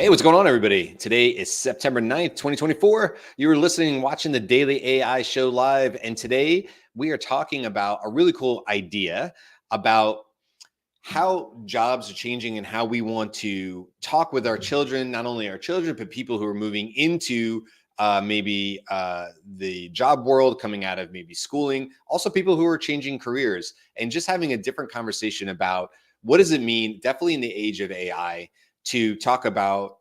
Hey, what's going on, everybody? Today is September 9th, 2024. You're listening and watching the Daily AI Show live. And today we are talking about a really cool idea about how jobs are changing and how we want to talk with our children, not only our children, but people who are moving into maybe the job world, coming out of maybe schooling, also people who are changing careers, and just having a different conversation about what does it mean, definitely in the age of AI, to talk about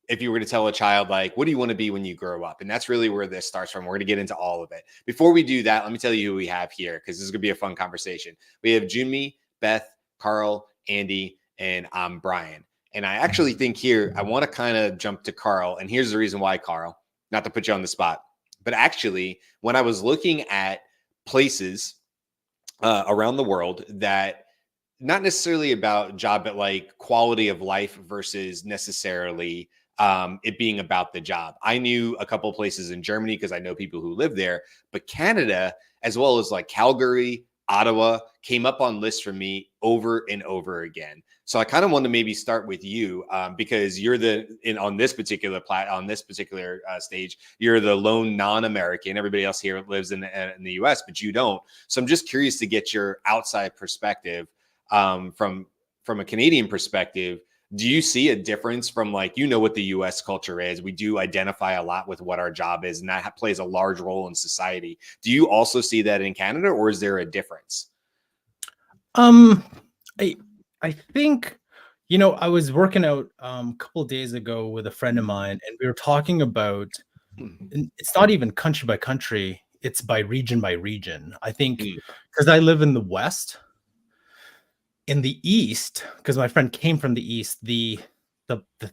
if you were to tell a child, like, what do you want to be when you grow up? And that's really where this starts from. We're going to get into all of it. Before we do that, let me tell you who we have here, because this is going to be a fun conversation. We have Junmi, Beth, Carl, Andy, and I'm Brian. And I actually think here, I want to kind of jump to Carl. And here's the reason why, Carl, not to put you on the spot, but actually, when I was looking at places around the world that not necessarily about job, but like quality of life versus necessarily it being about the job. I knew a couple of places in Germany because I know people who live there, but Canada, as well as like Calgary, Ottawa, came up on lists for me over and over again. So I kind of want to maybe start with you because you're on this particular stage, you're the lone non-American. Everybody else here lives in the US, but you don't. So I'm just curious to get your outside perspective. From a Canadian perspective, do you see a difference from, like, what the US culture is? We do identify a lot with what our job is, and that plays a large role in society. Do you also see that in Canada, or is there a difference? I think, I was working out a couple of days ago with a friend of mine, and we were talking about, it's not even country by country, it's by region. I think because I live in the West. In the East, because my friend came from the East, the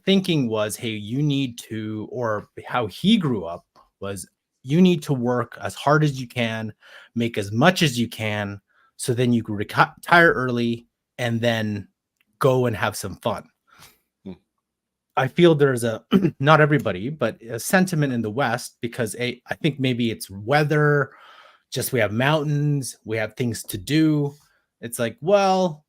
thinking was, hey, you need to, or how he grew up was, you need to work as hard as you can, make as much as you can, so then you can retire early and then go and have some fun. I feel there's not everybody, but a sentiment in the West, because I think maybe it's weather, just we have mountains, we have things to do. It's like, well,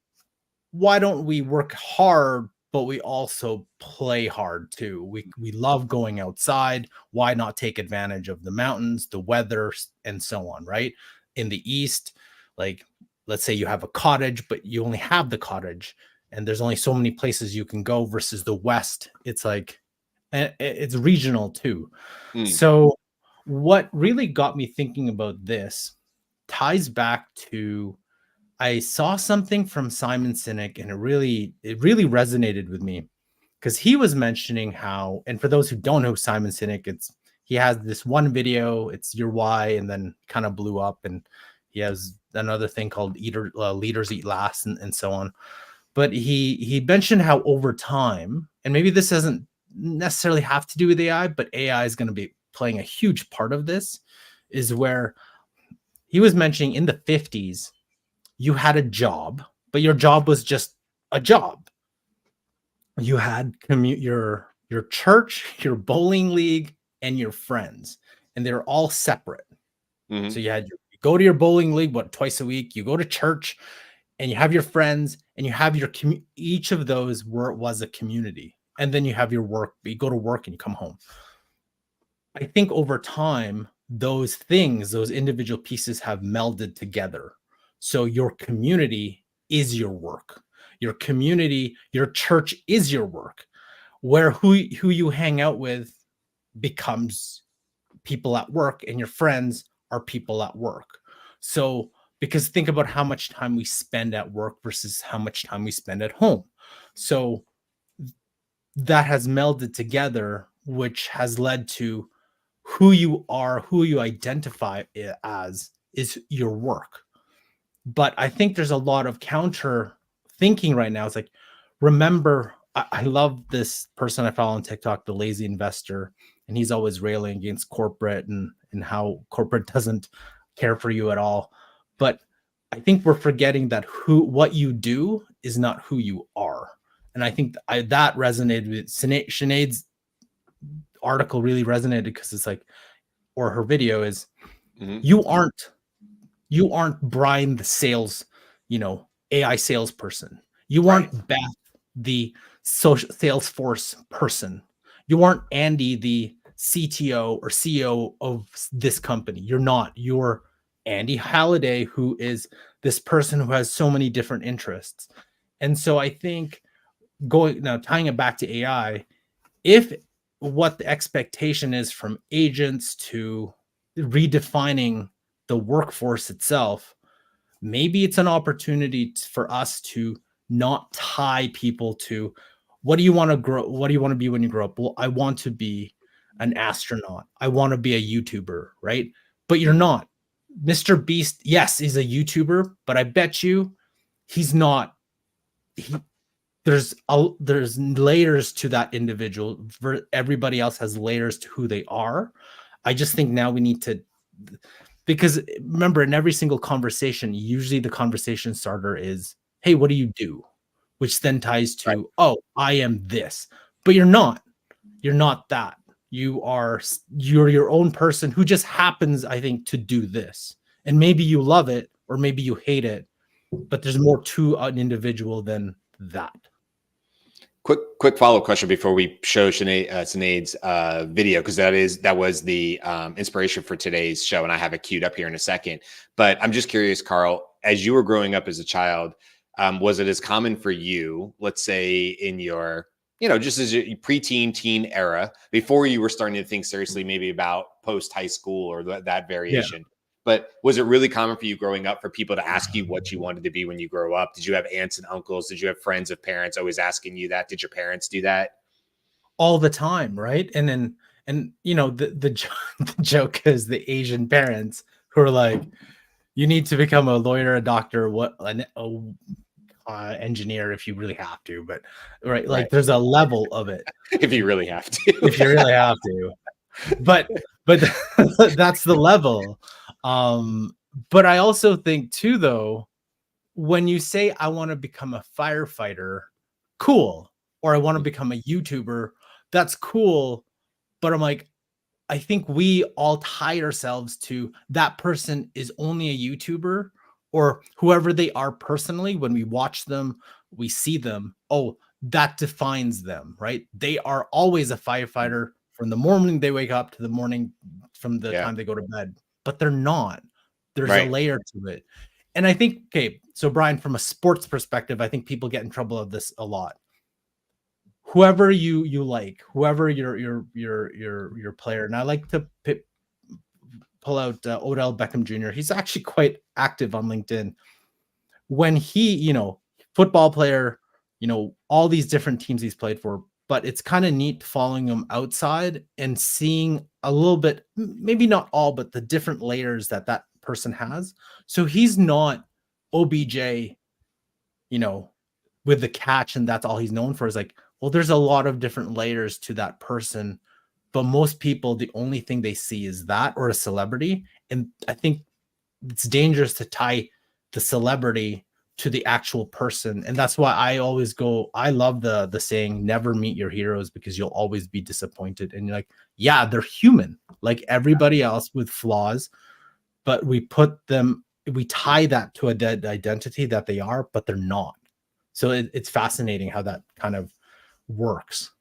why don't we work hard, but we also play hard too? We love going outside. Why not take advantage of the mountains, the weather, and so on, right? In the East, like, let's say you have a cottage, but you only have the cottage, and there's only so many places you can go, versus the West. It's like, it's regional too. So what really got me thinking about this ties back to, I saw something from Simon Sinek, and it really resonated with me, because he was mentioning how, and for those who don't know Simon Sinek, he has this one video, it's Your Why, and then kind of blew up, and he has another thing called Leaders Eat Last, and so on. But he mentioned how over time, and maybe this doesn't necessarily have to do with AI, but AI is going to be playing a huge part of this, is where he was mentioning in the 50s, you had a job, but your job was just a job. You had your church, your bowling league, and your friends, and they're all separate. So you go to your bowling league, twice a week. You go to church, and you have your friends, and you have your each of those was a community. And then you have your work. You go to work and you come home. I think over time, those individual pieces have melded together. So your community is your work. Your community, your church is your work. Where who you hang out with becomes people at work, and your friends are people at work. So, because think about how much time we spend at work versus how much time we spend at home. So that has melded together, which has led to who you are, who you identify as, is your work. But I think there's a lot of counter thinking right now. It's like, remember, I love this person I follow on TikTok, the Lazy Investor, and he's always railing against corporate and how corporate doesn't care for you at all. But I think we're forgetting that what you do is not who you are. And I think that resonated with Sinead's article, really resonated, because it's like, or her video is, you aren't Brian, the sales, AI salesperson. You aren't Beth, the social Salesforce person. You aren't Andy, the CTO or CEO of this company. You're not. You're Andy Halliday, who is this person who has so many different interests. And so I think going now, tying it back to AI, if what the expectation is from agents to redefining the workforce itself, maybe it's an opportunity for us to not tie people to what do you want to grow, what do you want to be when you grow up? Well, I want to be an astronaut, I want to be a YouTuber, right? But you're not. Mr. Beast, yes, is a YouTuber, but I bet you he's not. There's layers to that individual. Everybody else has layers to who they are. I just think now we need to, because remember, in every single conversation, usually the conversation starter is, hey, what do you do? Which then ties to, right, oh, I am this. But you're not that. You're your own person who just happens, I think, to do this. And maybe you love it or maybe you hate it, but there's more to an individual than that. Quick follow-up question before we show Sinead's video, because that was the inspiration for today's show, and I have it queued up here in a second. But I'm just curious, Carl, as you were growing up as a child, was it as common for you, let's say in your, just as your preteen, teen era, before you were starting to think seriously maybe about post-high school or that variation? Yeah. But was it really common for you growing up for people to ask you what you wanted to be when you grow up? Did you have aunts and uncles? Did you have friends of parents always asking you that? Did your parents do that? All the time, right? And then, the joke is the Asian parents who are like, you need to become a lawyer, a doctor, an engineer if you really have to, but right, there's a level of it. If you really have to. If you really have to. But that's the level. But I also think too, though, when you say I want to become a firefighter, cool, or I want to become a YouTuber, that's cool. But I'm like, I think we all tie ourselves to that person is only a YouTuber or whoever they are personally. When we watch them, we see them. Oh, that defines them, right? They are always a firefighter from the morning they wake up to the morning from the time they go to bed, but they're not. There's a layer to it. And I think, okay, so Brian, from a sports perspective, I think people get in trouble of this a lot. Whoever you like, whoever your player, and I like to pull out Odell Beckham Jr. He's actually quite active on LinkedIn. When he, football player, all these different teams he's played for, but it's kind of neat following him outside and seeing a little bit, maybe not all, but the different layers that person has. So he's not OBJ, with the catch and that's all he's known for. Is like, well, there's a lot of different layers to that person, but most people, the only thing they see is that or a celebrity. And I think it's dangerous to tie the celebrity to the actual person. And that's why I always I love the saying, never meet your heroes, because you'll always be disappointed. And you're like, yeah, they're human like everybody else with flaws, but we tie that to a dead identity that they are, but they're not. So it's fascinating how that kind of works.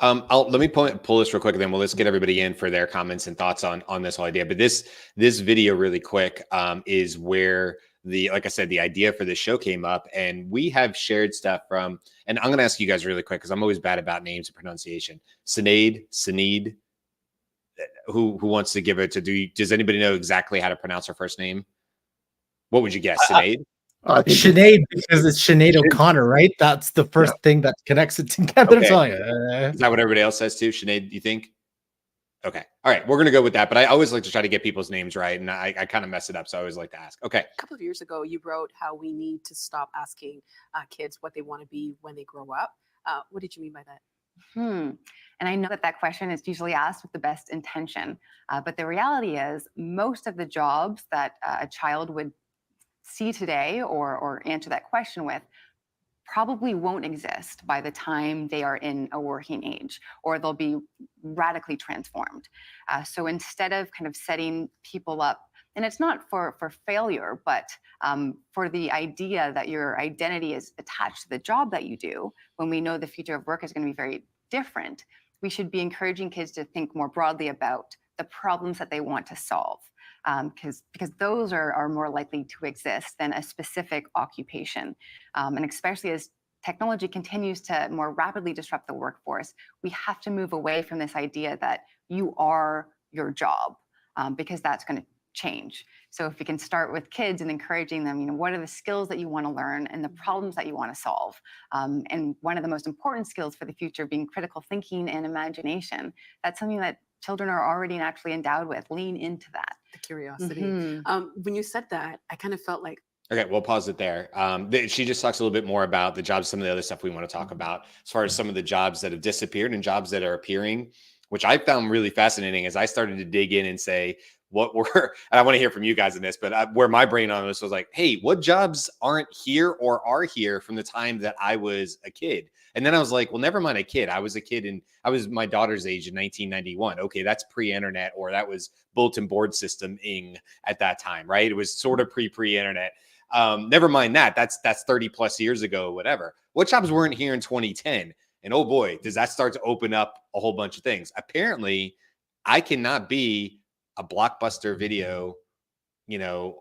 Let me pull this real quick, and then let's get everybody in for their comments and thoughts on this whole idea. But this video really quick is where like I said, the idea for this show came up, and we have shared stuff from, and I'm going to ask you guys really quick, because I'm always bad about names and pronunciation. Sinead, who wants to give it to does anybody know exactly how to pronounce her first name? What would you guess, Sinead? Sinead, because it's Sinead O'Connor, right? That's the first thing that connects it together. Okay. Is that what everybody else says too? Sinead, you think? Okay. All right. We're going to go with that. But I always like to try to get people's names right. And I kind of mess it up. So I always like to ask. Okay. A couple of years ago, you wrote how we need to stop asking kids what they want to be when they grow up. What did you mean by that? And I know that question is usually asked with the best intention. But the reality is most of the jobs that a child would see today or answer that question with probably won't exist by the time they are in a working age, or they'll be radically transformed. So instead of kind of setting people up, and it's not for failure, but for the idea that your identity is attached to the job that you do, when we know the future of work is going to be very different, we should be encouraging kids to think more broadly about the problems that they want to solve, because those are more likely to exist than a specific occupation. And especially as technology continues to more rapidly disrupt the workforce, we have to move away from this idea that you are your job, because that's going to change. So if we can start with kids and encouraging them, what are the skills that you want to learn and the problems that you want to solve? And one of the most important skills for the future being critical thinking and imagination. That's something that children are already naturally endowed with. Lean into that. The curiosity. Mhm. When you said that, I kind of felt like, Okay, we'll pause it there. She just talks a little bit more about the jobs, some of the other stuff we want to talk about, as far as some of the jobs that have disappeared and jobs that are appearing, which I found really fascinating as I started to dig in and say, what were, and I want to hear from you guys in this, but where my brain on this was like, hey, what jobs aren't here or are here from the time that I was a kid? And then I was like, well, never mind a kid. I was a kid and I was my daughter's age in 1991. Okay, that's pre-internet, or that was bulletin board system-ing at that time, right? It was sort of pre-internet. Never mind that. That's 30 plus years ago, whatever. What jobs weren't here in 2010? And oh boy, does that start to open up a whole bunch of things. Apparently, I cannot be a Blockbuster video,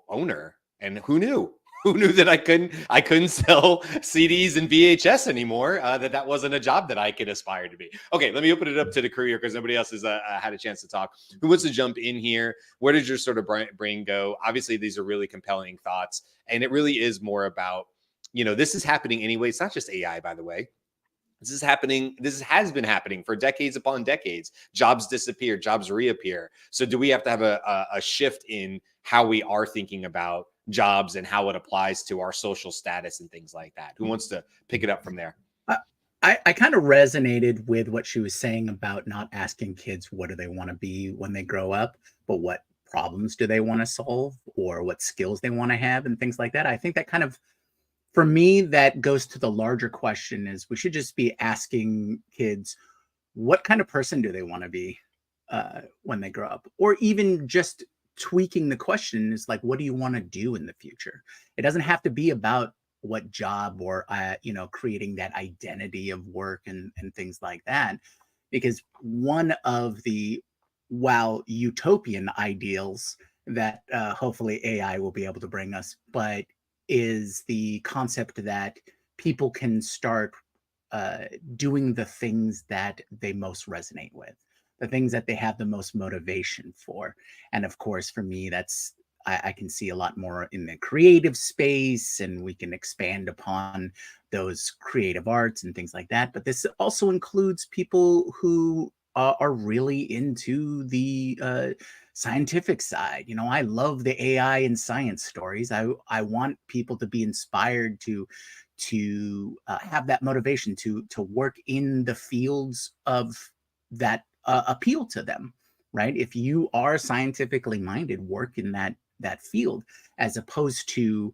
owner. And who knew? Who knew that I couldn't sell CDs and VHS anymore? That wasn't a job that I could aspire to be. Okay, let me open it up to the career because nobody else has had a chance to talk. Who wants to jump in here? Where did your sort of brain go? Obviously, these are really compelling thoughts, and it really is more about, this is happening anyway. It's not just AI, by the way. This is happening. This has been happening for decades upon decades. Jobs disappear, jobs reappear. So do we have to have a shift in how we are thinking about jobs and how it applies to our social status and things like that? Who wants to pick it up from there? I kind of resonated with what she was saying about not asking kids what do they want to be when they grow up, but what problems do they want to solve or what skills they want to have and things like that. I think that kind of, for me, that goes to the larger question is we should just be asking kids, what kind of person do they want to be when they grow up? Or even just tweaking the question is like, what do you want to do in the future? It doesn't have to be about what job or, creating that identity of work and things like that. Because one of the, while utopian ideals that hopefully AI will be able to bring us, but is the concept that people can start doing the things that they most resonate with, the things that they have the most motivation for. And of course, for me, that's, I can see a lot more in the creative space, and we can expand upon those creative arts and things like that. But this also includes people who are really into the scientific side. I love the AI and science stories. I want people to be inspired to have that motivation to work in the fields of that appeal to them, right? If you are scientifically minded, work in that field, as opposed to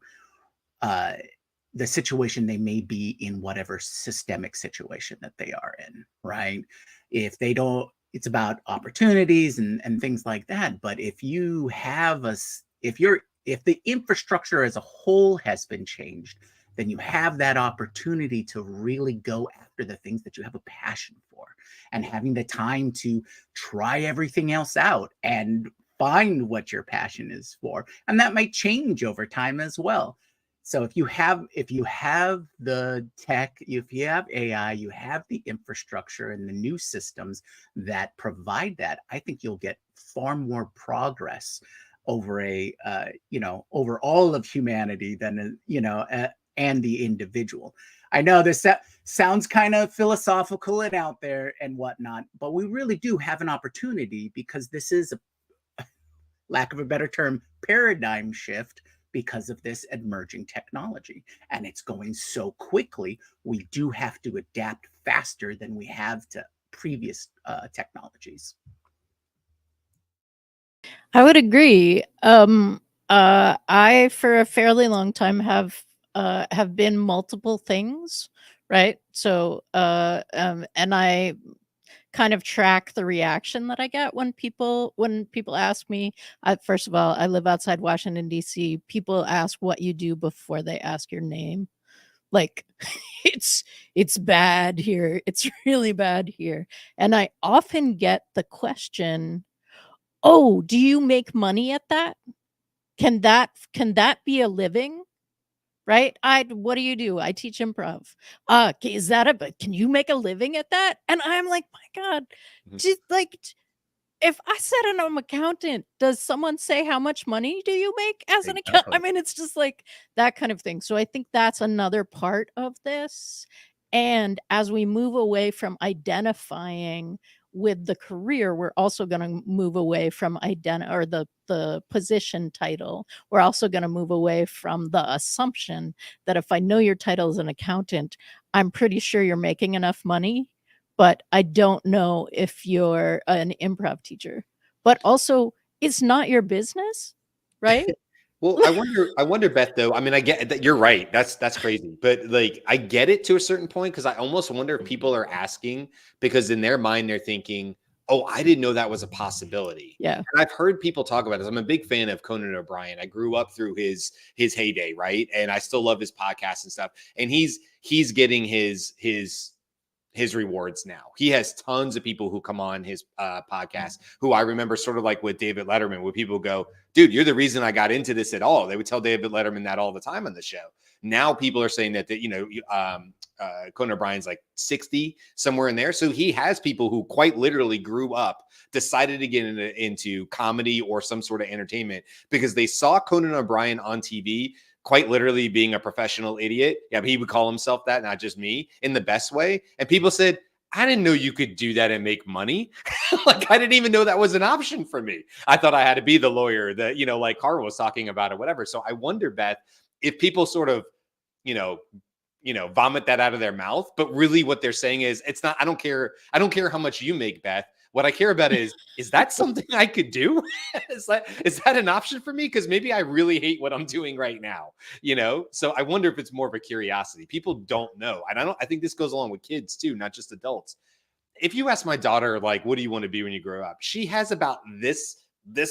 the situation they may be in, whatever systemic situation that they are in, right? If they don't, it's about opportunities and things like that. But if you have if the infrastructure as a whole has been changed, then you have that opportunity to really go after the things that you have a passion for, and having the time to try everything else out and find what your passion is for. And that might change over time as well. So if you have the tech, if you have AI, you have the infrastructure and the new systems that provide that, I think you'll get far more progress over over all of humanity than and the individual. I know this sounds kind of philosophical and out there and whatnot, but we really do have an opportunity, because this is a, lack of a better term, paradigm shift because of this emerging technology. And it's going so quickly, we do have to adapt faster than we have to previous technologies. I would agree. I, for a fairly long time, have have been multiple things, right? So and I kind of track the reaction that I get when people ask me. First of all, I live outside Washington D.C. People ask what you do before they ask your name. Like, it's bad here. It's really bad here. And I often get the question, "Oh, do you make money at that? Can that be a living?" Right? What do you do? I teach improv. Is that can you make a living at that? And I'm like, my God, Mhm. just like, if I said I'm an accountant, does someone say how much money do you make as an accountant? I Exactly. mean, it's just like that kind of thing. So I think that's another part of this. And as we move away from identifying with the career, we're also going to move away from the position title. We're also going to move away from the assumption that if I know your title is an accountant, I'm pretty sure you're making enough money, but I don't know if you're an improv teacher. But also, it's not your business, right? Well, I wonder, Beth, though. I mean, I get that you're right. That's crazy. But like, I get it to a certain point, because I almost wonder if people are asking because in their mind they're thinking, oh, I didn't know that was a possibility. Yeah. And I've heard people talk about this. I'm a big fan of Conan O'Brien. I grew up through his heyday, right? And I still love his podcast and stuff. And he's getting his rewards now. He has tons of people who come on his podcast who I remember sort of like with David Letterman, where people go, dude, you're the reason I got into this at all. They would tell David Letterman that all the time on the show. Now people are saying that Conan O'Brien's like 60, somewhere in there. So he has people who quite literally grew up, decided to get into comedy or some sort of entertainment because they saw Conan O'Brien on TV, quite literally being a professional idiot. Yeah, but he would call himself that, not just me, in the best way. And people said, I didn't know you could do that and make money. Like, I didn't even know that was an option for me. I thought I had to be the lawyer that, like Carl was talking about or whatever. So I wonder, Beth, if people sort of, vomit that out of their mouth, but really what they're saying is, it's not, I don't care how much you make, Beth. What I care about is that something I could do? is that an option for me? Because maybe I really hate what I'm doing right now, So I wonder if it's more of a curiosity. People don't know. And I think this goes along with kids too, not just adults. If you ask my daughter, like, what do you want to be when you grow up? She has about this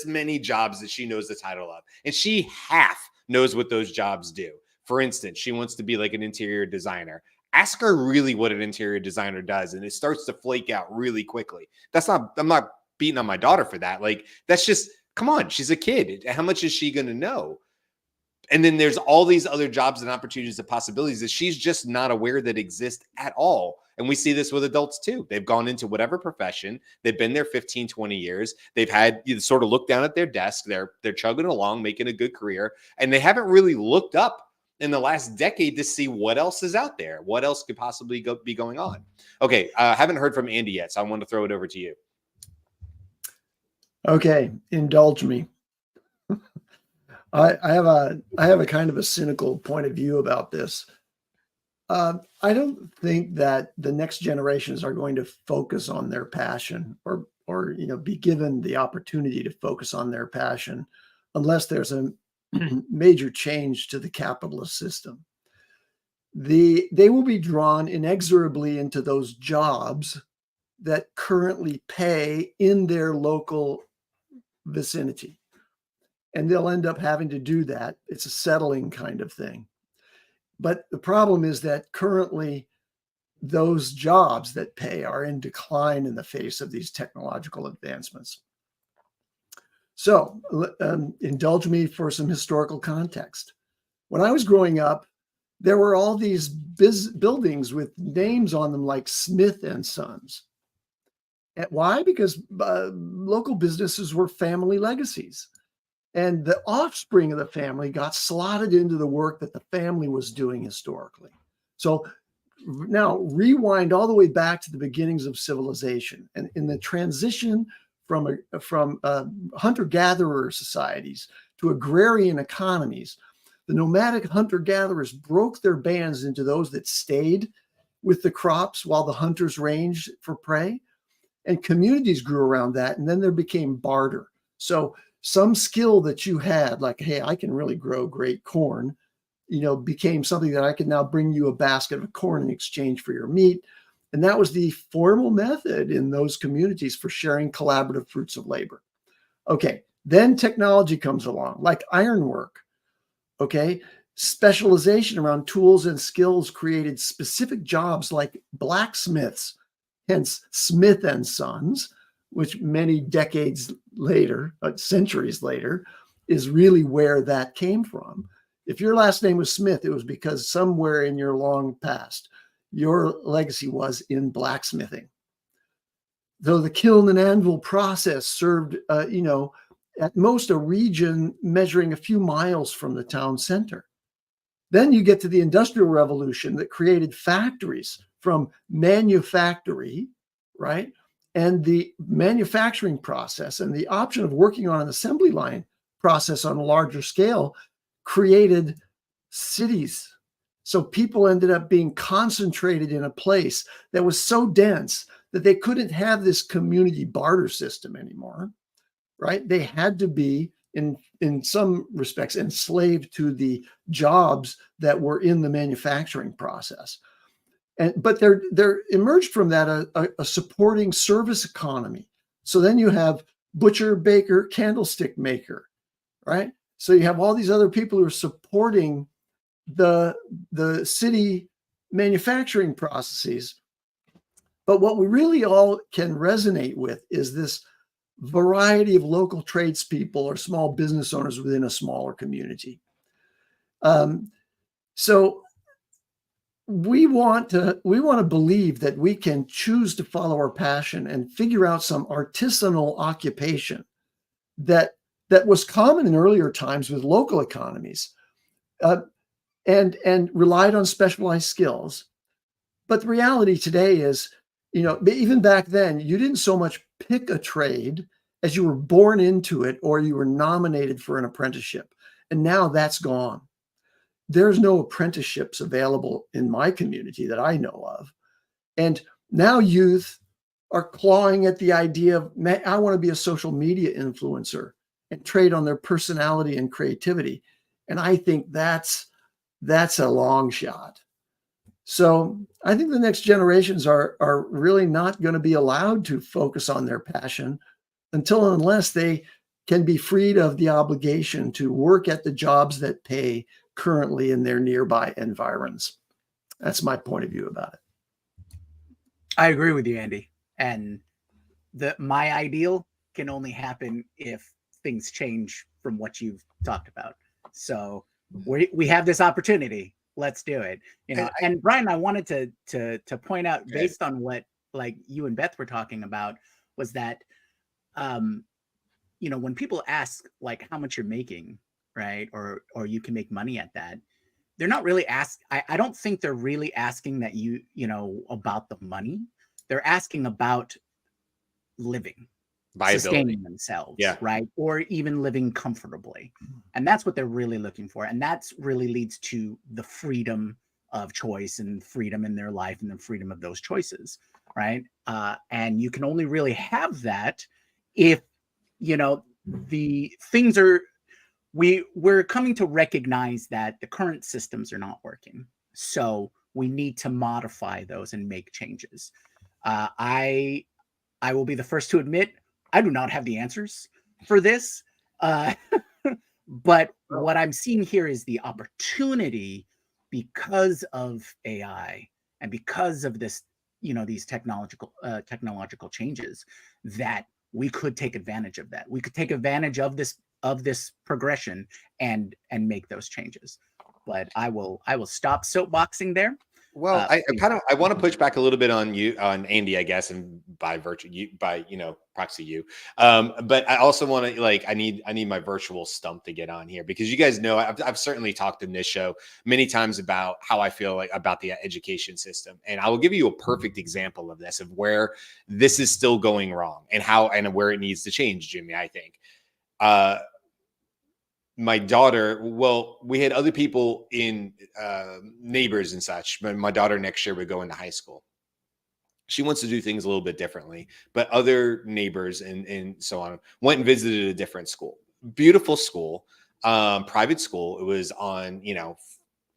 many jobs that she knows the title of. And she half knows what those jobs do. For instance, she wants to be like an interior designer. Ask her really what an interior designer does, and it starts to flake out really quickly. I'm not beating on my daughter for that. Like, that's just, come on, she's a kid. How much is she going to know? And then there's all these other jobs and opportunities and possibilities that she's just not aware that exist at all. And we see this with adults too. They've gone into whatever profession. They've been there 15, 20 years. They've had sort of look down at their desk. They're chugging along, making a good career. And they haven't really looked up in the last decade to see what else is out there. What else could possibly be going on? Okay, I haven't heard from Andy yet, so I want to throw it over to you. Okay, indulge me. I have a kind of a cynical point of view about this. I don't think that the next generations are going to focus on their passion or be given the opportunity to focus on their passion unless there's a major change to the capitalist system. They will be drawn inexorably into those jobs that currently pay in their local vicinity. And they'll end up having to do that. It's a settling kind of thing. But the problem is that currently those jobs that pay are in decline in the face of these technological advancements. So indulge me for some historical context. When I was growing up, there were all these buildings with names on them like Smith and Sons. And why? Because local businesses were family legacies. And the offspring of the family got slotted into the work that the family was doing historically. So now rewind all the way back to the beginnings of civilization. And in the transition from hunter-gatherer societies to agrarian economies, the nomadic hunter-gatherers broke their bands into those that stayed with the crops while the hunters ranged for prey. And communities grew around that. And then there became barter. So some skill that you had, like, hey, I can really grow great corn, became something that I could now bring you a basket of corn in exchange for your meat. And that was the formal method in those communities for sharing collaborative fruits of labor. Okay, then technology comes along, like ironwork. Okay, specialization around tools and skills created specific jobs like blacksmiths, hence Smith and Sons, which many decades later, centuries later, is really where that came from. If your last name was Smith, it was because somewhere in your long past, your legacy was in blacksmithing. Though the kiln and anvil process served, at most a region measuring a few miles from the town center. Then you get to the Industrial Revolution that created factories from manufactory, right? And the manufacturing process and the option of working on an assembly line process on a larger scale created cities. So people ended up being concentrated in a place that was so dense that they couldn't have this community barter system anymore, right? They had to be, in some respects, enslaved to the jobs that were in the manufacturing process. But there emerged from that a supporting service economy. So then you have butcher, baker, candlestick maker, right? So you have all these other people who are supporting the city manufacturing processes. But what we really all can resonate with is this variety of local tradespeople or small business owners within a smaller community. So we want to believe that we can choose to follow our passion and figure out some artisanal occupation that was common in earlier times with local economies, and relied on specialized skills. But the reality today is, even back then, you didn't so much pick a trade as you were born into it or you were nominated for an apprenticeship. And now that's gone. There's no apprenticeships available in my community that I know of. And now youth are clawing at the idea of, I want to be a social media influencer and trade on their personality and creativity. And I think that's a long shot. So I think the next generations are really not going to be allowed to focus on their passion until and unless they can be freed of the obligation to work at the jobs that pay currently in their nearby environs. That's my point of view about it. I agree with you, Andy. And my ideal can only happen if things change from what you've talked about. So we have this opportunity. Let's do it. And Brian, I wanted to point out, based on what like you and Beth were talking about, was that when people ask like how much you're making, right, or you can make money at that, they're not really I don't think they're really asking that about the money. They're asking about living, sustaining themselves, right, or even living comfortably. And that's what they're really looking for. And that's really leads to the freedom of choice and freedom in their life and the freedom of those choices, right? And you can only really have that if the things are, we're coming to recognize that the current systems are not working. So we need to modify those and make changes. I will be the first to admit, I do not have the answers for this. But what I'm seeing here is the opportunity, because of AI and because of this, these technological changes, that we could take advantage of that. We could take advantage of this progression and make those changes. But I will stop soapboxing there. Well, I want to push back a little bit on Andy, I guess, and by virtue proxy you. But I also want to I need my virtual stump to get on here, because you guys know I've certainly talked in this show many times about how I feel about the education system, and I will give you a perfect example of this, of where this is still going wrong and where it needs to change, Jimmy. I think. My daughter, well, we had other people in neighbors and such, but my daughter next year would go into high school. She wants to do things a little bit differently, but other neighbors and so on went and visited a different school. Beautiful school, private school. It was on,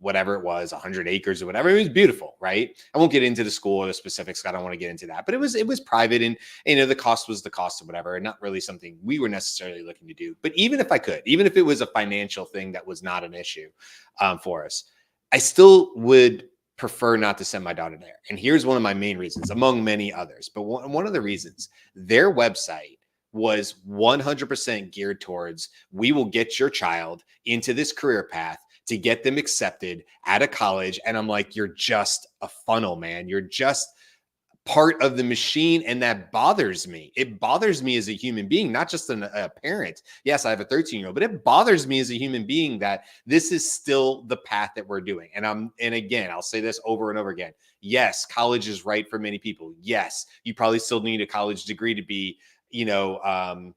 whatever it was, 100 acres or whatever. It was beautiful, right? I won't get into the school or the specifics. I don't want to get into that, but it was private, and the cost was the cost of whatever, and not really something we were necessarily looking to do. But even if I could, even if it was a financial thing that was not an issue for us, I still would prefer not to send my daughter there. And here's one of my main reasons, among many others. But one of the reasons, their website was 100% geared towards, we will get your child into this career path to get them accepted at a college. And I'm like, you're just a funnel, man. You're just part of the machine. And that bothers me. It bothers me as a human being, not just a parent. Yes, I have a 13-year-old, but it bothers me as a human being that this is still the path that we're doing. And again, I'll say this over and over again. Yes, college is right for many people. Yes, you probably still need a college degree to be, to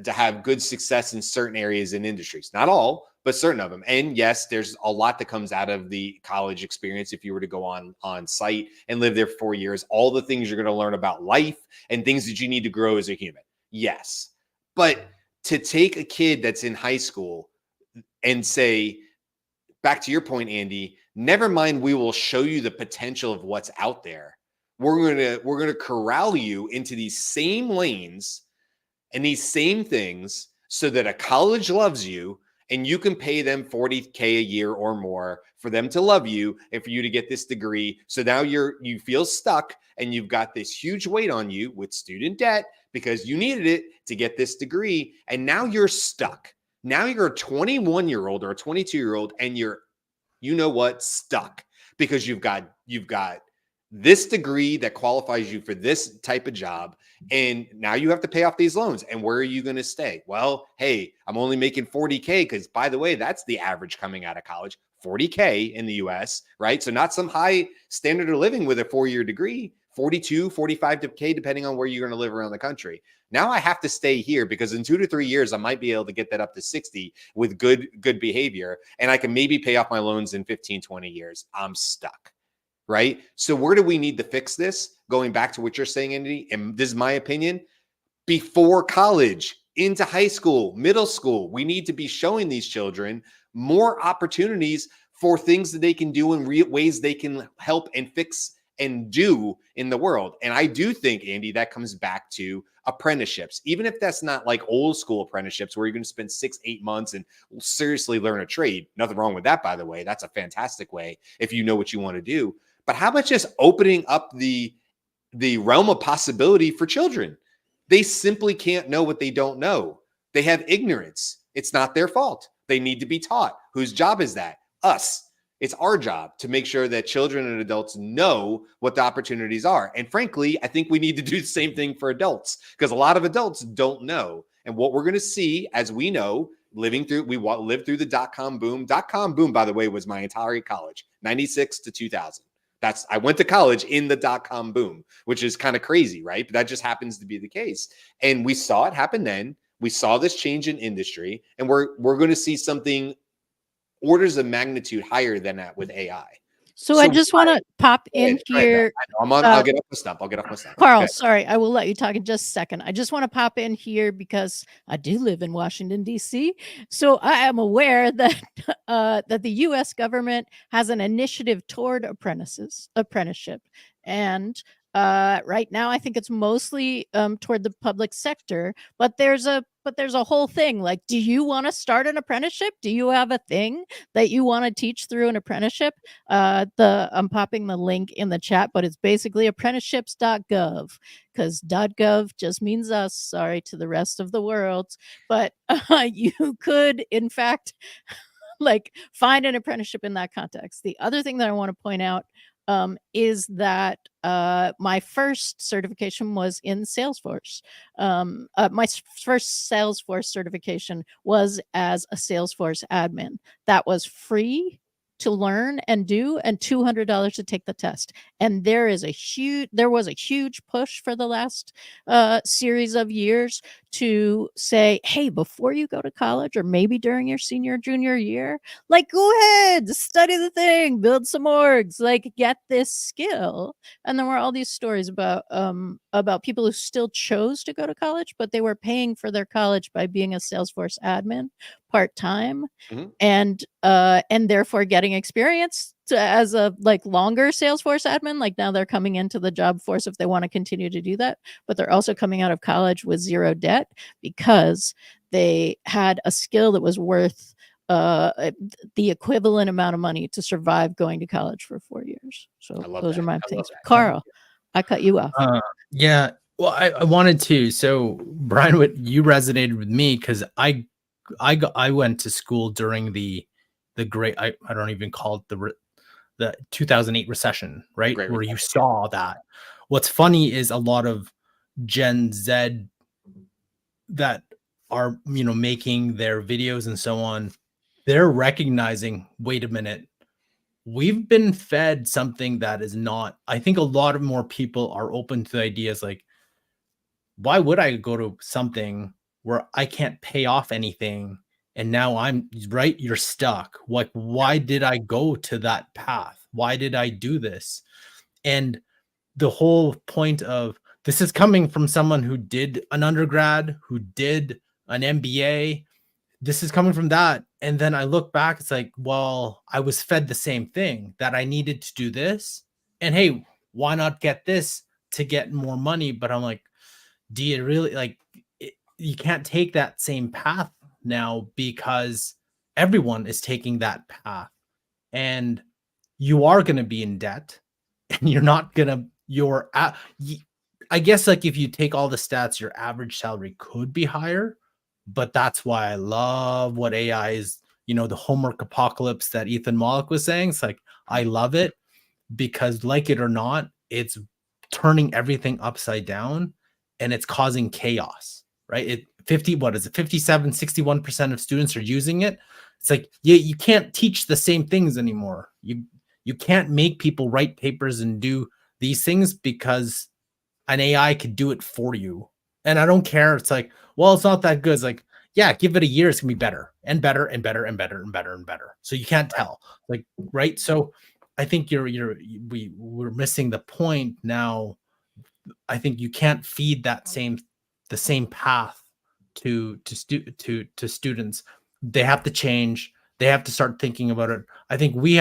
have good success in certain areas and industries. Not all, but certain of them. And yes, there's a lot that comes out of the college experience. If you were to go on site and live there for 4 years, all the things you're going to learn about life and things that you need to grow as a human. Yes. But to take a kid that's in high school and say, back to your point, Andy, never mind, we will show you the potential of what's out there. We're going to corral you into these same lanes and these same things so that a college loves you and you can pay them $40K a year or more for them to love you and for you to get this degree. So now you feel stuck and you've got this huge weight on you with student debt because you needed it to get this degree. And now you're stuck. Now you're a 21-year-old or a 22-year-old and you're, stuck because you've got this degree that qualifies you for this type of job. And now you have to pay off these loans. And where are you going to stay? Well, hey, I'm only making $40K because, by the way, that's the average coming out of college, $40K in the US, right? So not some high standard of living with a 4-year degree, $42, $45K, depending on where you're going to live around the country. Now I have to stay here because in 2 to 3 years, I might be able to get that up to 60 with good behavior. And I can maybe pay off my loans in 15, 20 years. I'm stuck. Right? So where do we need to fix this? Going back to what you're saying, Andy, and this is my opinion, before college, into high school, middle school, we need to be showing these children more opportunities for things that they can do in real ways they can help and fix and do in the world. And I do think, Andy, that comes back to apprenticeships, even if that's not like old school apprenticeships where you're going to spend 6-8 months and seriously learn a trade. Nothing wrong with that, by the way. That's a fantastic way if you know what you want to do. But how about just opening up the realm of possibility for children? They simply can't know what they don't know. They have ignorance. It's not their fault. They need to be taught. Whose job is that? Us. It's our job to make sure that children and adults know what the opportunities are. And frankly, I think we need to do the same thing for adults because a lot of adults don't know. And what we're going to see, as we know, we lived through the dot-com boom. Dot-com boom, by the way, was my entire college, 96 to 2000. I went to college in the dot-com boom, which is kind of crazy, right? But that just happens to be the case. And we saw it happen then. We saw this change in industry, and we're going to see something orders of magnitude higher than that with AI. So I just want to pop in here. I'll get off my stump. Carl, sorry, I will let you talk in just a second. I just want to pop in here because I do live in Washington, D.C. So I am aware that that the U.S. government has an initiative toward apprenticeship. And right now, I think it's mostly toward the public sector. But there's a whole thing like, do you want to start an apprenticeship? Do you have a thing that you want to teach through an apprenticeship? I'm popping the link in the chat, but it's basically apprenticeships.gov because .gov just means us. Sorry to the rest of the world, but you could, in fact, like find an apprenticeship in that context. The other thing that I want to point out is that my first certification was in Salesforce. My first Salesforce certification was as a Salesforce admin. That was free to learn and do, and $200 to take the test. And there was a huge push for the last series of years to say, hey, before you go to college or maybe during your senior, junior year, like, go ahead, study the thing, build some orgs, like get this skill. And there were all these stories about people who still chose to go to college, but they were paying for their college by being a Salesforce admin. part-time, Mhm. and therefore getting experience as a like longer Salesforce admin. Like now they're coming into the job force if they want to continue to do that, but they're also coming out of college with zero debt because they had a skill that was worth the equivalent amount of money to survive going to college for 4 years. So I love those that. are my I love things. that. Carl, I cut you off. Yeah. Well, I wanted to. So Brian, what you resonated with me because I went to school during the great I don't even call it the 2008 recession, right? Great Where you recession. saw that. What's funny is a lot of Gen Z that are making their videos and so on, they're recognizing, wait a minute, we've been fed something that is not. I think a lot of more people are open to ideas like, why would I go to something where I can't pay off anything and now I'm right, you're stuck. Like, why did I go to that path? Why did I do this? And the whole point of this is coming from someone who did an undergrad, who did an MBA. This is coming from that. And then I look back, it's like, well, I was fed the same thing that I needed to do this. And hey, why not get this to get more money? But I'm like, do you really you can't take that same path now because everyone is taking that path and you are going to be in debt and you're not going to I guess like if you take all the stats, your average salary could be higher, but that's why I love what AI is, the homework apocalypse that Ethan Mollick was saying. It's like, I love it because like it or not, it's turning everything upside down and it's causing chaos, right? 57, 61% of students are using it. It's like, yeah, you can't teach the same things anymore. You can't make people write papers and do these things because an AI could do it for you. And I don't care. It's like, well, it's not that good. It's like, yeah, give it a year. It's gonna be better and better and better and better and better and better. So you can't tell, like, right? So I think we're missing the point now. I think you can't feed the same path to students. They have to change. They have to start thinking about it. I think we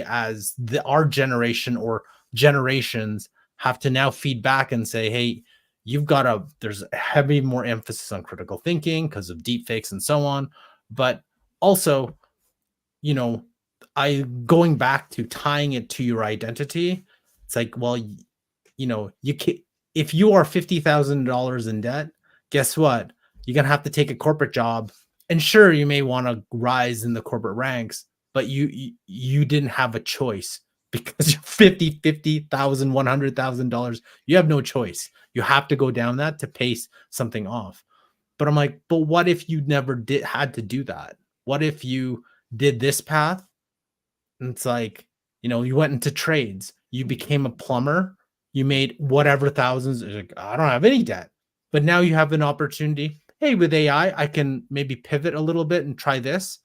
as our generation or generations have to now feed back and say, hey, there's a heavy more emphasis on critical thinking because of deep fakes and so on. But also, going back to tying it to your identity, it's like, well, you can, if you are $50,000 in debt, guess what? You're going to have to take a corporate job. And sure, you may want to rise in the corporate ranks, but you didn't have a choice because you're $50,000, $100,000. You have no choice. You have to go down that to pay something off. But I'm like, but what if you never had to do that? What if you did this path? And it's like, you went into trades, you became a plumber, you made whatever thousands. Like, I don't have any debt. But now you have an opportunity. Hey, with AI, I can maybe pivot a little bit and try this.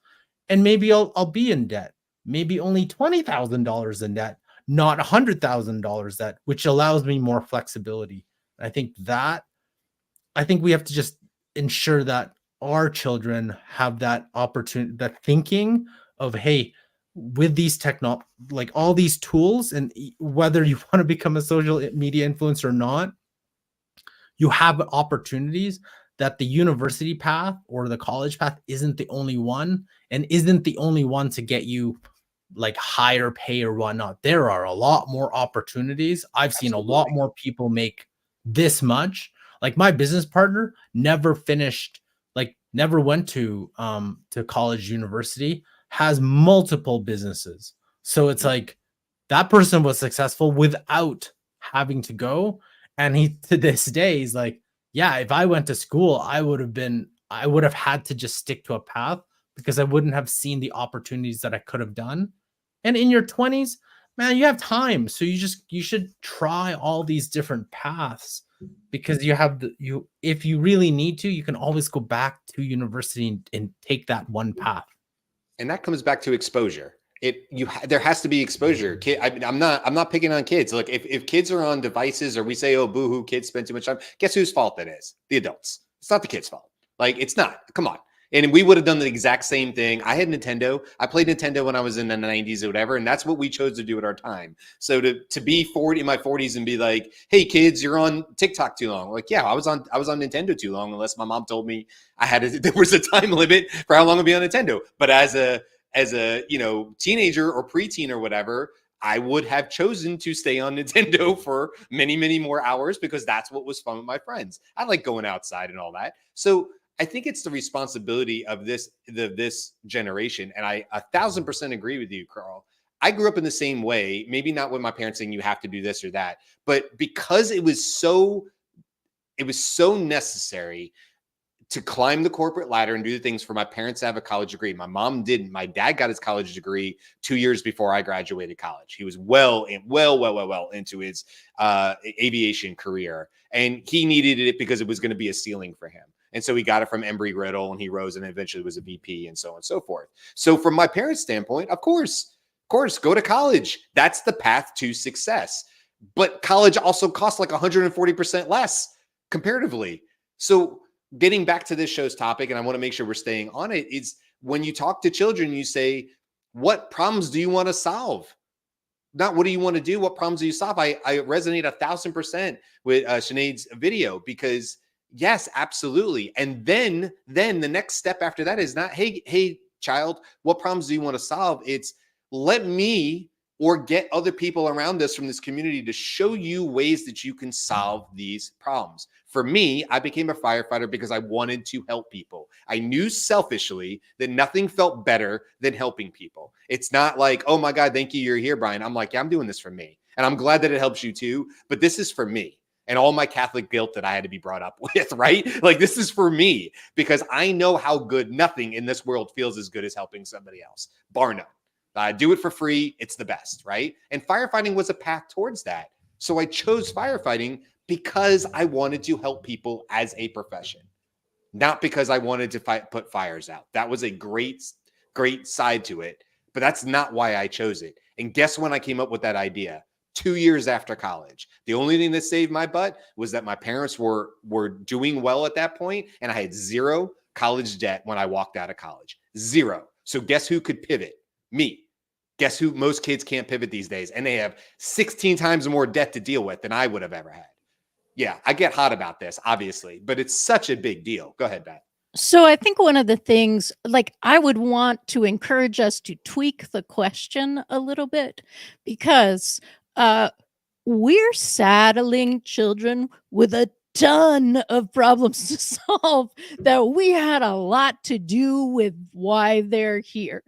And maybe I'll be in debt. Maybe only $20,000 in debt, not $100,000 debt, which allows me more flexibility. I think we have to just ensure that our children have that opportunity, that thinking of, hey, with these like all these tools, and whether you want to become a social media influencer or not, you have opportunities that the university path or the college path isn't the only one, and isn't the only one to get you like higher pay or whatnot. There are a lot more opportunities. I've seen a lot more people make this much. Like my business partner never went to college, university, has multiple businesses. So it's like that person was successful without having to go. And he, to this day, he's like, yeah, if I went to school, I would have had to just stick to a path because I wouldn't have seen the opportunities that I could have done. And in your 20s, man, you have time. So you should try all these different paths because if you really need to, you can always go back to university and take that one path. And that comes back to exposure. There has to be exposure. I'm not picking on kids. Look, if kids are on devices or we say, oh, boo-hoo, kids spend too much time, guess whose fault that is? The adults. It's not the kids' fault. Like, it's not. Come on. And we would have done the exact same thing. I had Nintendo. I played Nintendo when I was in the 90s or whatever, and that's what we chose to do at our time. So to be 40 in my 40s and be like, "Hey kids, you're on TikTok too long." Like, yeah, I was on Nintendo too long, unless my mom told me there was a time limit for how long I'd be on Nintendo. But as a teenager or preteen or whatever, I would have chosen to stay on Nintendo for many, many more hours because that's what was fun with my friends. I like going outside and all that. So I think it's the responsibility of this generation. And I 1,000% agree with you, Carl. I grew up in the same way, maybe not with my parents saying you have to do this or that, but because it was so necessary to climb the corporate ladder and do the things for my parents to have a college degree. My mom didn't. My dad got his college degree 2 years before I graduated college. He was well into his aviation career, and he needed it because it was going to be a ceiling for him. And so he got it from Embry-Riddle, and he rose and eventually was a VP and so on and so forth. So from my parents' standpoint, of course, go to college. That's the path to success. But college also costs like 140% less comparatively. So getting back to this show's topic, and I want to make sure we're staying on it, is when you talk to children, you say, what problems do you want to solve? Not what do you want to do? What problems do you solve? I resonate 1,000% with Sinead's video because yes, absolutely. And then the next step after that is not, hey, child, what problems do you want to solve? It's let me or get other people around us from this community to show you ways that you can solve these problems. For me, I became a firefighter because I wanted to help people. I knew selfishly that nothing felt better than helping people. It's not like, oh my God, thank you, you're here, Brian. I'm like, yeah, I'm doing this for me. And I'm glad that it helps you too, but this is for me. And all my Catholic guilt that I had to be brought up with, right? Like, this is for me because I know how good nothing in this world feels as good as helping somebody else, bar none. Do it for free. It's the best, right? And firefighting was a path towards that. So I chose firefighting because I wanted to help people as a profession, not because I wanted to put fires out. That was a great side to it, but that's not why I chose it. And guess when I came up with that idea? 2 years after college. The only thing that saved my butt was that my parents were doing well at that point, and I had zero college debt when I walked out of college. Zero. So guess who could pivot? Me. Guess who? Most kids can't pivot these days, and they have 16 times more debt to deal with than I would have ever had. Yeah, I get hot about this, obviously, but it's such a big deal. Go ahead, Beth. So I think one of the things, like, I would want to encourage us to tweak the question a little bit because we're saddling children with a ton of problems to solve that we had a lot to do with why they're here.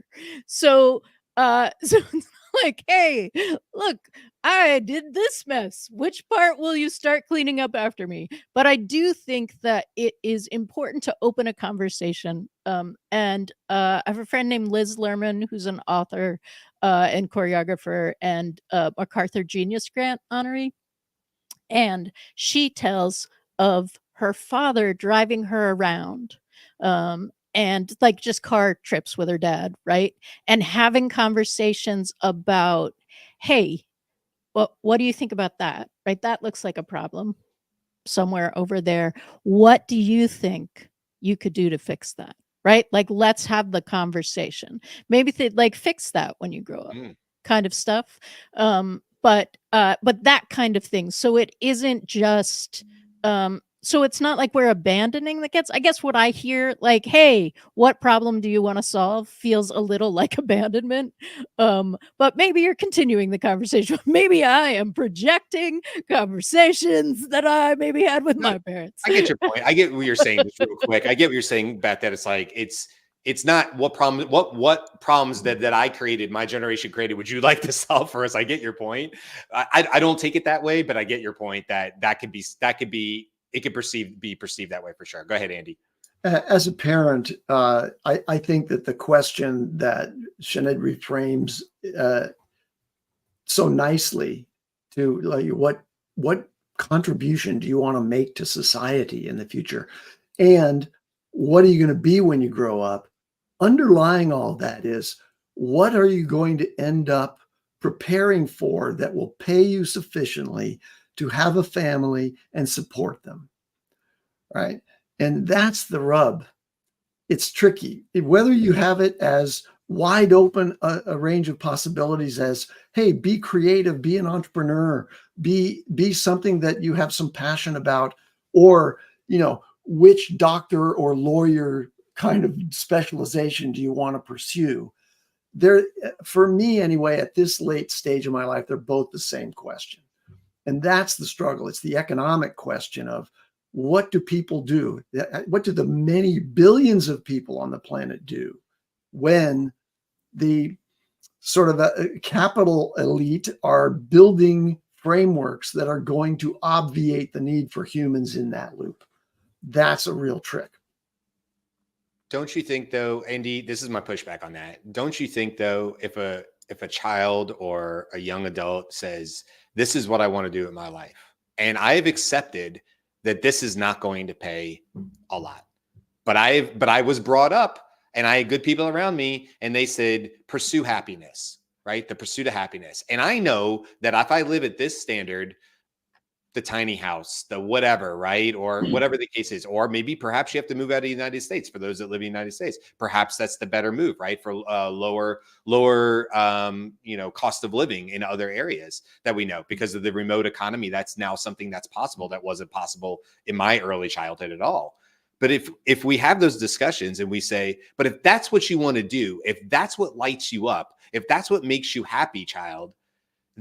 So so it's like, hey, look, I did this mess. Which part will you start cleaning up after me? But I do think that it is important to open a conversation. And I have a friend named Liz Lerman, who's an author and choreographer and MacArthur Genius Grant honoree. And she tells of her father driving her around. And like just car trips with her dad, right? And having conversations about, hey, what do you think about that? Right? That looks like a problem somewhere over there. What do you think you could do to fix that? Right? Like, let's have the conversation. Maybe like fix that when you grow up, kind of stuff. But that kind of thing. So it isn't just so it's not like we're abandoning the kids. I guess what I hear, like, hey, what problem do you want to solve, feels a little like abandonment. But maybe you're continuing the conversation. Maybe I am projecting conversations that I maybe had with my parents. I get your point. I get what you're saying, just real quick. I get what you're saying, Beth, that it's like it's not what problems that I created, my generation created, would you like to solve for us? I get your point. I don't take it that way, but I get your point that it could be perceived that way for sure. Go ahead, Andy. As a parent, I think that the question that Sinead reframes so nicely to like what contribution do you want to make to society in the future, and what are you going to be when you grow up? Underlying all that is, what are you going to end up preparing for that will pay you sufficiently to have a family and support them, right? And that's the rub. it's tricky. Whether you have it as wide open a range of possibilities as, hey, be creative, be an entrepreneur, be something that you have some passion about, or, which doctor or lawyer kind of specialization do you want to pursue? There, for me anyway, at this late stage of my life, they're both the same question. And that's the struggle. It's the economic question of, what do people do? What do the many billions of people on the planet do when the sort of a capital elite are building frameworks that are going to obviate the need for humans in that loop? That's a real trick. Don't you think, though, Andy, this is my pushback on that. Don't you think, though, if a child or a young adult says, this is what I want to do in my life, and I've accepted that this is not going to pay a lot, but I was brought up and I had good people around me and they said, pursue happiness, right? The pursuit of happiness. And I know that if I live at this standard, the tiny house, the whatever, right? Or whatever the case is, or maybe perhaps you have to move out of the United States for those that live in the United States. Perhaps that's the better move, right? For lower, cost of living in other areas that we know because of the remote economy. That's now something that's possible that wasn't possible in my early childhood at all. But if we have those discussions and we say, but if that's what you want to do, if that's what lights you up, if that's what makes you happy, child,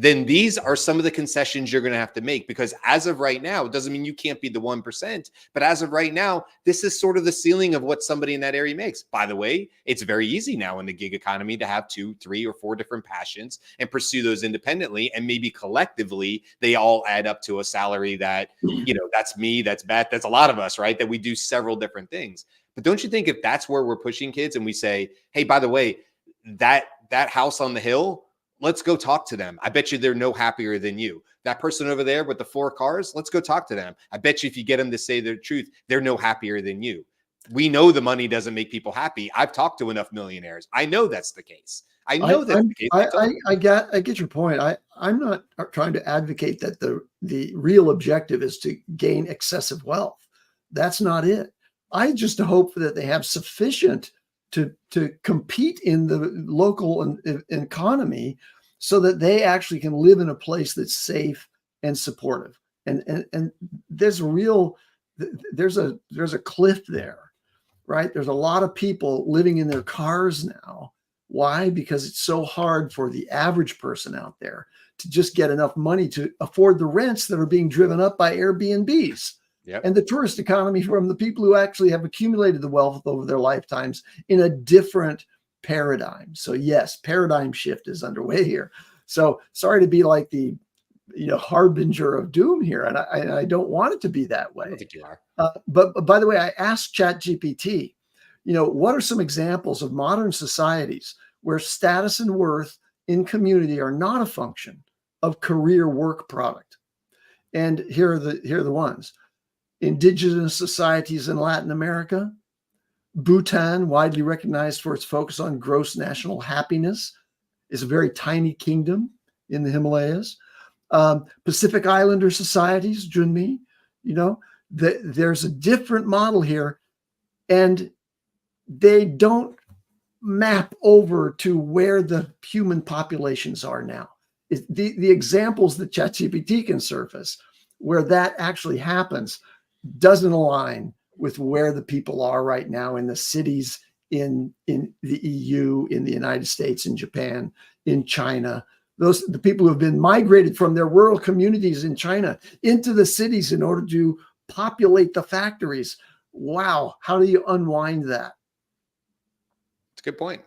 then these are some of the concessions you're going to have to make, because as of right now, it doesn't mean you can't be the 1%, but as of right now, this is sort of the ceiling of what somebody in that area makes. By the way, it's very easy now in the gig economy to have 2, 3, or 4 different passions and pursue those independently. And maybe collectively, they all add up to a salary that, that's me, that's Beth, that's a lot of us, right? That we do several different things. But don't you think if that's where we're pushing kids and we say, hey, by the way, that house on the hill, let's go talk to them. I bet you they're no happier than you. That person over there with the 4 cars, let's go talk to them. I bet you if you get them to say their truth, they're no happier than you. We know the money doesn't make people happy. I've talked to enough millionaires. I know that's the case. I know that's the case. I get your point. I'm not trying to advocate that the real objective is to gain excessive wealth. That's not it. I just hope that they have sufficient to compete in the local economy so that they actually can live in a place that's safe and supportive. And there's a cliff there, right? There's a lot of people living in their cars now. Why? Because it's so hard for the average person out there to just get enough money to afford the rents that are being driven up by Airbnbs. Yep. And the tourist economy from the people who actually have accumulated the wealth over their lifetimes in a different paradigm. So yes, paradigm shift is underway here. So sorry to be like the harbinger of doom here, and I don't want it to be that way. I don't think you are. But by the way, I asked ChatGPT, what are some examples of modern societies where status and worth in community are not a function of career work product? And here are the ones. Indigenous societies in Latin America, Bhutan, widely recognized for its focus on gross national happiness, is a very tiny kingdom in the Himalayas. Pacific Islander societies, Junmi, there's a different model here, and they don't map over to where the human populations are now. The examples that ChatGPT can surface where that actually happens doesn't align with where the people are right now in the cities in the EU, in the United States, in Japan, in China. The people who have been migrated from their rural communities in China into the cities in order to populate the factories. Wow, how do you unwind that? It's a good point.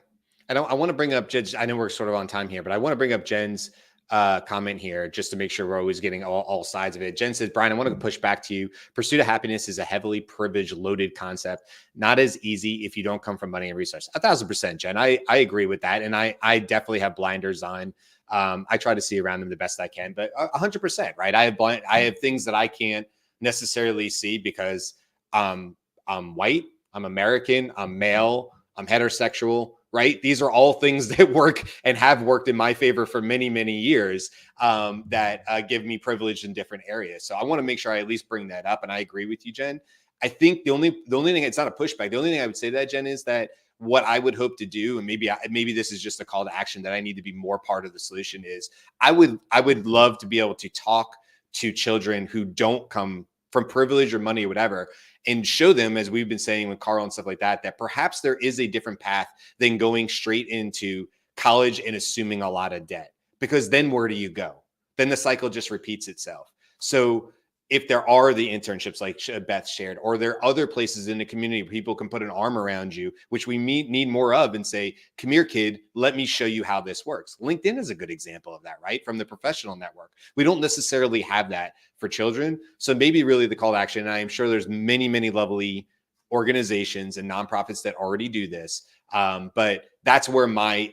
I want to bring up Jen's. I know we're sort of on time here, but I want to bring up Jen's comment here just to make sure we're always getting all sides of it. Jen says, Brian, I want to push back to you. Pursuit of happiness is a heavily privileged, loaded concept. Not as easy if you don't come from money and resources. 1,000%, Jen. I agree with that. And I definitely have blinders on. I try to see around them the best I can, but 100%, right? I have things that I can't necessarily see because I'm white, I'm American, I'm male, I'm heterosexual, right? These are all things that work and have worked in my favor for many, many years that give me privilege in different areas. So I want to make sure I at least bring that up. And I agree with you, Jen. I think the only thing, it's not a pushback. The only thing I would say to that, Jen, is that what I would hope to do, and maybe this is just a call to action that I need to be more part of the solution, is I would love to be able to talk to children who don't come from privilege or money or whatever, and show them, as we've been saying with Carl and stuff like that, that perhaps there is a different path than going straight into college and assuming a lot of debt. Because then where do you go? Then the cycle just repeats itself. So if there are the internships like Beth shared, or there are other places in the community where people can put an arm around you, which we need more of, and say, come here, kid, let me show you how this works. LinkedIn is a good example of that, right? From the professional network. We don't necessarily have that for children. So maybe really the call to action, and I am sure there's many, many lovely organizations and nonprofits that already do this. But that's where my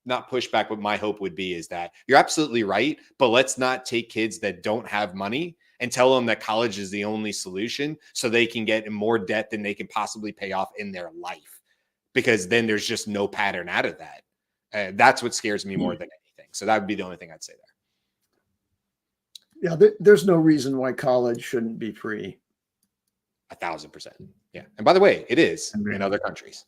not pushback, but my hope would be, is that you're absolutely right, but let's not take kids that don't have money and tell them that college is the only solution so they can get in more debt than they can possibly pay off in their life, because then there's just no pattern out of that. That's what scares me more than anything. So that would be the only thing I'd say there. Yeah, there's no reason why college shouldn't be free. 1,000%. Yeah. And by the way, it is in other countries.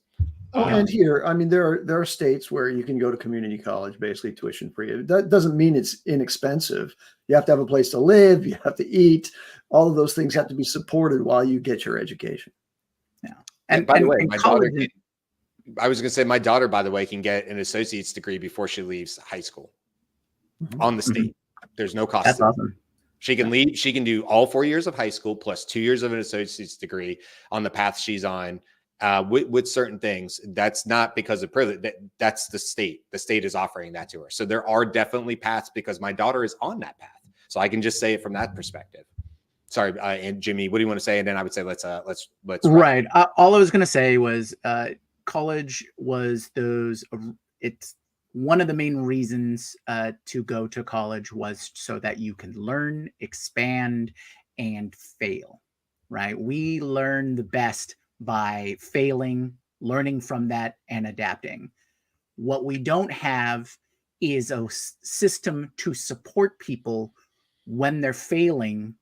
Oh, and here, I mean, there are states where you can go to community college, basically tuition free. That doesn't mean it's inexpensive. You have to have a place to live. You have to eat. All of those things have to be supported while you get your education. Yeah. And by the way, my daughter, I was going to say, my daughter, by the way, can get an associate's degree before she leaves high school on the state. There's no cost. That's awesome. She can leave. She can do all 4 years of high school plus 2 years of an associate's degree on the path she's on. With certain things. That's not because of privilege. That's the state. The state is offering that to her. So there are definitely paths, because my daughter is on that path. So I can just say it from that perspective. Sorry, and Jimmy, what do you want to say? And then I would say let's. Right. All I was going to say was college was those. It's one of the main reasons to go to college was so that you can learn, expand, and fail. Right. We learn the best by failing, learning from that, and adapting. What we don't have is a system to support people when they're failing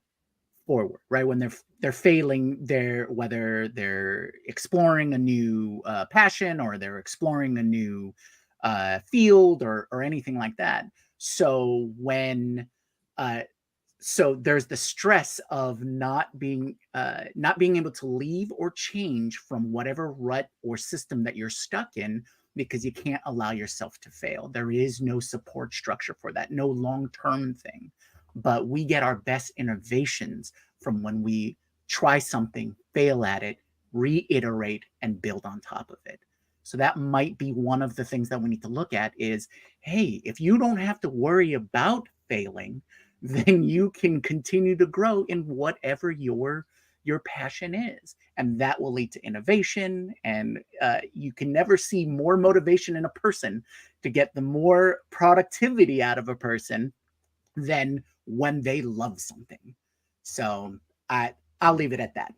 forward, right? When they're failing, whether they're exploring a new passion, or they're exploring a new field, or anything like that. So so there's the stress of not being able to leave or change from whatever rut or system that you're stuck in, because you can't allow yourself to fail. There is no support structure for that, no long-term thing. But we get our best innovations from when we try something, fail at it, reiterate, and build on top of it. So that might be one of the things that we need to look at is, hey, if you don't have to worry about failing, then you can continue to grow in whatever your passion is. And that will lead to innovation. And you can never see more motivation in a person to get the more productivity out of a person than when they love something. So I'll leave it at that.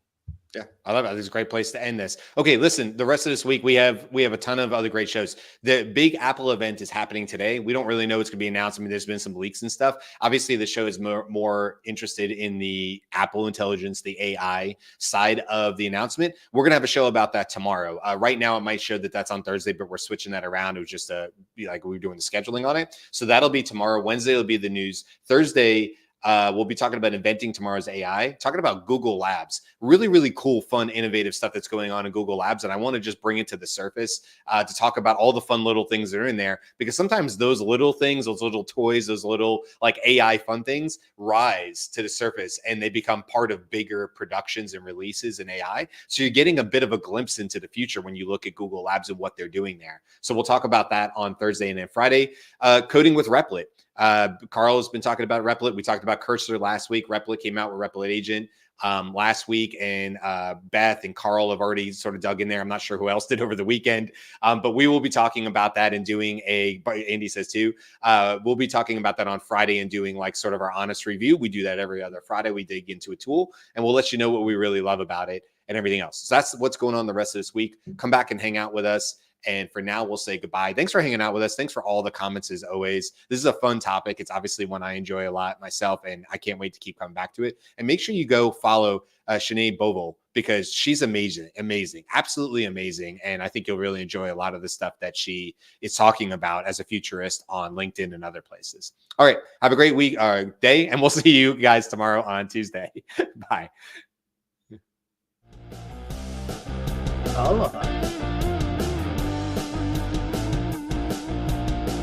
Yeah, I love it. This is a great place to end this. Okay, listen, the rest of this week, we have a ton of other great shows. The big Apple event is happening today. We don't really know what's going to be announced. I mean, there's been some leaks and stuff. Obviously, the show is more interested in the Apple Intelligence, the AI side of the announcement. We're going to have a show about that tomorrow. Right now, it might show that that's on Thursday, but we're switching that around. It was just like we were doing the scheduling on it. So that'll be tomorrow. Wednesday will be the news. Thursday, we'll be talking about inventing tomorrow's AI, talking about Google Labs, really, really cool, fun, innovative stuff that's going on in Google Labs. And I want to just bring it to the surface to talk about all the fun little things that are in there, because sometimes those little things, those little toys, those little like AI fun things rise to the surface and they become part of bigger productions and releases in AI. So you're getting a bit of a glimpse into the future when you look at Google Labs and what they're doing there. So we'll talk about that on Thursday, and then Friday, coding with Replit. Carl has been talking about Replit. We talked about Cursor last week. Replit came out with Replit Agent last week, and Beth and Carl have already sort of dug in there. I'm not sure who else did over the weekend, but we will be talking about that and doing Andy says too, we'll be talking about that on Friday and doing like sort of our honest review. We do that every other Friday. We dig into a tool and we'll let you know what we really love about it. and everything else. So that's what's going on the rest of this week. Come back and hang out with us. And for now, we'll say goodbye. Thanks for hanging out with us. Thanks for all the comments as always. This is a fun topic. It's obviously one I enjoy a lot myself, and I can't wait to keep coming back to it. And make sure you go follow Sinead Bovell, because she's amazing, absolutely amazing. And I think you'll really enjoy a lot of the stuff that she is talking about as a futurist on LinkedIn and other places. All right. Have a great week or day, and we'll see you guys tomorrow on Tuesday. Bye. Aloha.